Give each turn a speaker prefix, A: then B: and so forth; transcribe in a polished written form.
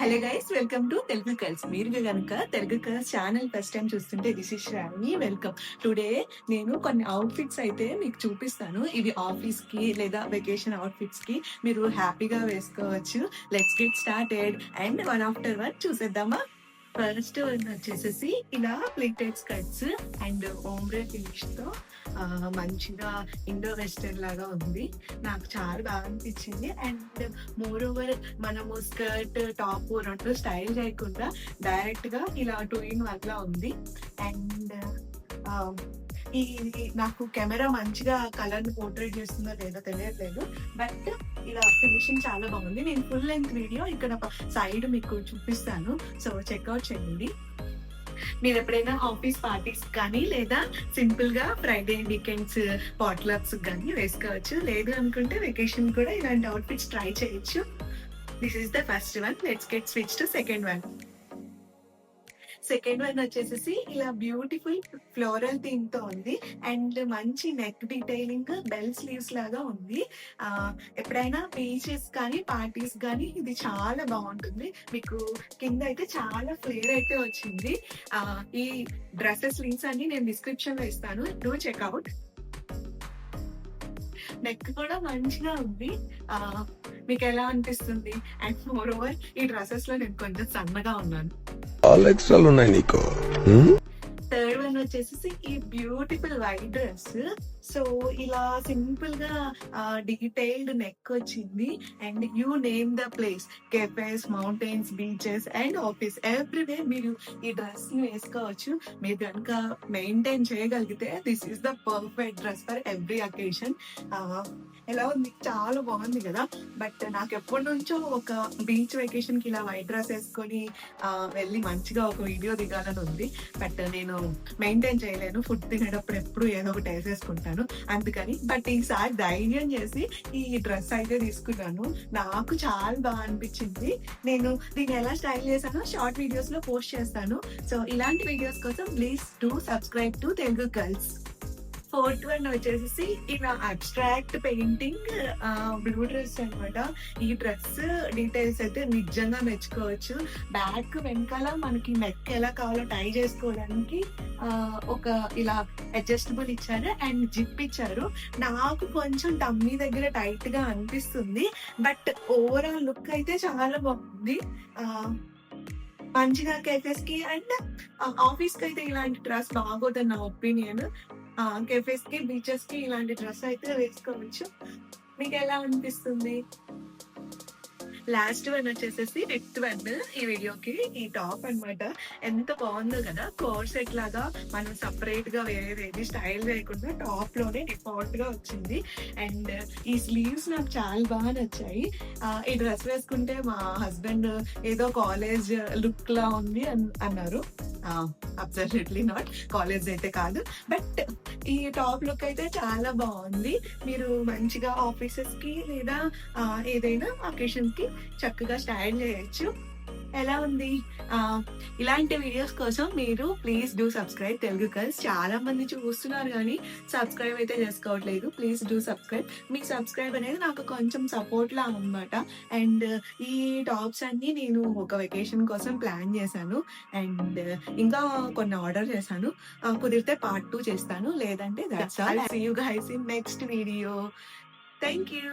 A: Hello guys, welcome to Telugu కల్స్. మీరు కనుక తెలుగు కల్స్ ఛానల్ ఫస్ట్ టైం చూస్తుంటే this is Shravani. Welcome. Today నేను కొన్ని అవుట్ఫిట్స్ అయితే మీకు చూపిస్తాను. ఇవి ఆఫీస్ కి లేదా వెకేషన్ అవుట్ఫిట్స్ కి మీరు హ్యాపీగా వేసుకోవచ్చు. Let's get started and one after one చూసేద్దామా. ఫస్ట్ వన్ వచ్చేసేసి ఇలా ప్లేటెడ్ స్కర్ట్స్ అండ్ ఓమ్రే ఫినిష్ తో మంచిగా ఇండో వెస్టర్న్ లాగా ఉంది. నాకు చాలా బాగా అనిపించింది. అండ్ మోర్ ఓవర్ మనము స్కర్ట్ టాప్ రెండు స్టైల్ చేయకుండా డైరెక్ట్ గా ఇలా 2 in 1 లా ఉంది. అండ్ ఈ నాకు కెమెరా మంచిగా కలర్ ని పోర్ట్రేట్ చేస్తుందో లేదో తెలియట్లేదు, బట్ ఇలా ఫినిషింగ్ చాలా బాగుంది. నేను ఫుల్ లెంత్ వీడియో ఇక్కడ సైడ్ మీకు చూపిస్తాను, సో చెక్అవుట్ చేయండి. మీరు ఎప్పుడైనా ఆఫీస్ పార్టీస్ కానీ లేదా సింపుల్ గా ఫ్రైడే వీకెండ్స్ పాట్లక్స్ కానీ వేసుకోవచ్చు. లేదు అనుకుంటే వెకేషన్ కూడా ఇలాంటి అవుట్ఫిట్స్ ట్రై చేయొచ్చు. This is the first one. Let's get switch to second one. Second one వచ్చేసేసి ఇలా బ్యూటిఫుల్ ఫ్లోరల్ థీమ్ తో ఉంది అండ్ మంచి నెక్ డీటెయిలింగ్, బెల్ స్లీవ్స్ లాగా ఉంది. ఎప్పుడైనా బీచెస్ కానీ పార్టీస్ కానీ ఇది చాలా బాగుంటుంది. మీకు కింద అయితే చాలా ఫ్లేర్ అయితే వచ్చింది. ఈ డ్రెస్సెస్ లింక్స్ అన్ని నేను డిస్క్రిప్షన్ లో ఇస్తాను, డూ చెక్అవుట్. నెక్ కూడా మంచిగా ఉంది. మీకు ఎలా అనిపిస్తుంది? అండ్ మోర్ ఓవర్ ఈ డ్రెస్సెస్ లో నేను కొంచెం సన్నగా ఉన్నాను.
B: చాలా ఎక్స్ట్రాలు ఉన్నాయి నీకు.
A: థర్డ్ వన్ వచ్చేసి ఈ బ్యూటిఫుల్ వైట్ డ్రెస్. సో ఇలా సింపుల్ గా డీటెయిల్డ్ నెక్ వచ్చింది and you name the place, cafes, mountains, beaches and office, everywhere మీరు ఈ డ్రెస్ ని వేసుకోవచ్చు. మీరు కనుక మెయింటైన్ చేయగలిగితే this is the perfect dress for every occasion. ఎలా ఉంది? చాలా బాగుంది కదా. బట్ నాకు ఎప్పటి నుంచో ఒక బీచ్ వెకేషన్ కి ఇలా వైట్ డ్రెస్ వేసుకొని వెళ్ళి మంచిగా ఒక వీడియో దిగాలని ఉంది, బట్ నేను మెయింటైన్ చేయలేను. ఫుడ్ తినేటప్పుడు ఎప్పుడు ఏదో ఒకటి వేసేసుకుంటాను అందుకని. బట్ ఈసారి ధైర్యం చేసి ఈ డ్రెస్ అయితే తీసుకున్నాను. నాకు చాలా బాగా అనిపించింది. నేను దీన్ని ఎలా స్టైల్ చేశానో షార్ట్ వీడియోస్ లో పోస్ట్ చేస్తాను. సో ఇలాంటి వీడియోస్ కోసం please do subscribe to Telugu girls. Fourth one వచ్చేసి ఇలా అబ్స్ట్రాక్ట్ పెయింటింగ్ బ్లూ డ్రెస్ అనమాట. ఈ డ్రెస్ డీటెయిల్స్ అయితే నిజంగా మెచ్చుకోవచ్చు. బ్యాక్ వెనకాల మనకి నెక్ ఎలా కావాలో టై చేసుకోవడానికి ఒక ఇలా అడ్జస్టబుల్ ఇచ్చారు అండ్ జిప్ ఇచ్చారు. నాకు కొంచెం టమ్మీ దగ్గర టైట్ గా అనిపిస్తుంది, బట్ ఓవరాల్ లుక్ అయితే చాలా బాగుంది. మంచిగా కెఫేస్ కి అండ్ ఆఫీస్ కి అయితే ఇలాంటి డ్రెస్ బాగోదని నా ఒపీనియన్. కెఫేస్ కి, బీచెస్ కి ఇలాంటి డ్రెస్ అయితే వేసుకోవచ్చు. మీకు ఎలా అనిపిస్తుంది? లాస్ట్ వన్ వచ్చేసేసి ఫిఫ్త్ వన్ ఈ వీడియోకి ఈ టాప్ అన్నమాట. ఎంత బాగుందో కదా. కోర్ సెట్ లాగా మనం సపరేట్ గా వేరేది స్టైల్ చేయకుండా టాప్ లోనే డిఫాల్ట్ గా వచ్చింది. అండ్ ఈ స్లీవ్స్ నాకు చాలా బాగా నచ్చాయి. ఈ డ్రెస్ వేసుకుంటే మా హస్బెండ్ ఏదో కాలేజ్ లుక్ లా ఉంది అన్నారు. అబ్సల్యూట్లీ నాట్, కాలేజ్ అయితే కాదు, బట్ ఈ టాప్ లుక్ అయితే చాలా బాగుంది. మీరు మంచిగా ఆఫీసెస్ కి లేదా ఏదైనా అకేషన్ కి చక్కగా స్టైల్ చేయొచ్చు. ఎలా ఉంది? ఇలాంటి వీడియోస్ కోసం మీరు please do subscribe Telugu girls. చాలా మంది చూస్తున్నారు కానీ సబ్స్క్రైబ్ అయితే చేసుకోవట్లేదు. Please do subscribe. Me subscribe అనేది నాకు కొంచెం సపోర్ట్ లా అనమాట. అండ్ ఈ టాప్స్ అన్ని నేను ఒక వెకేషన్ కోసం ప్లాన్ చేశాను అండ్ ఇంకా కొన్ని ఆర్డర్ చేశాను. కుదిరితే part 2 చేస్తాను, లేదంటే that's all. See you guys in next video. Thank you.